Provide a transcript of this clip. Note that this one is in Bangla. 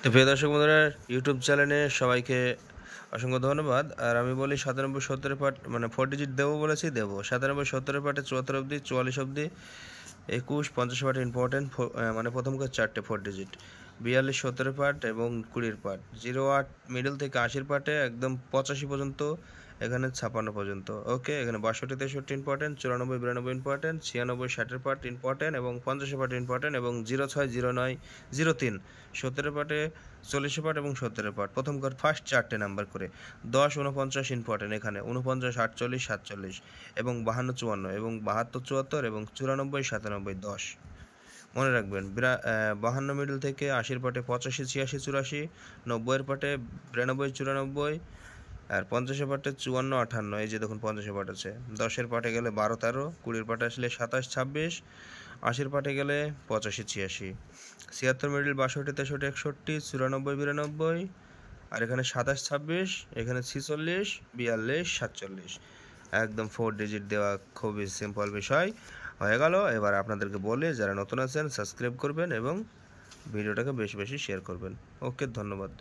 তো প্রিয় দর্শক বন্ধুরা, ইউটিউব চ্যানেলে সবাইকে অসংখ্য ধন্যবাদ। আর আমি বলি 97 70 পার্ট মানে 4 ডিজিট দেবো বলেছি, দেবো 97 70 পার্টে 74 অবধি 44 অবধি 21 50 পার্ট ইম্পর্টেন্ট, মানে প্রথম করে 4টে 4 ডিজিট, 42 70 পার্ট এবং 20 পার্ট, 08 মিডল থেকে 80 পার্টে একদম 85 পর্যন্ত, এখানে 56 পর্যন্ত। ওকে, এখানে 62 63 ইম্পর্টেন্ট, 94 92 ইম্পর্টেন্ট, 96 60 পার্ট ইম্পর্টেন্ট এবং 50 পার্ট ইম্পর্টেন্ট এবং 06 09 03 17 পার্টে 40 পার্ট এবং 70 পার্ট প্রথম কর ফার্স্ট 4টে নাম্বার করে। 10 49 ইম্পর্টেন্ট, এখানে 49 48 47 এবং 52 54 এবং 72 74 এবং 94 97 10। মনে রাখবেন 52 মিডল থেকে 80 পার্টে 85 86 84, 90 পার্টে 92 94, আর 50 পার্টে 54 58, এই যে দেখুন 50 পার্ট আছে। 10 পার্টে গেলে 12 13, 20 পার্টে আসলে 27 26, 80 পার্টে গেলে 85 86, 76 মিডল 62 63 61, 94 92, আর এখানে 27 26, এখানে 46 42 47। একদম 4 ডিজিট দেওয়া খুবই সিম্পল বিষয় হয়ে গেল। এবার আপনাদেরকে বলে যারা নতুন আছেন সাবস্ক্রাইব করবেন এবং ভিডিওটাকে বেশি বেশি শেয়ার করবেন। ওকে, ধন্যবাদ।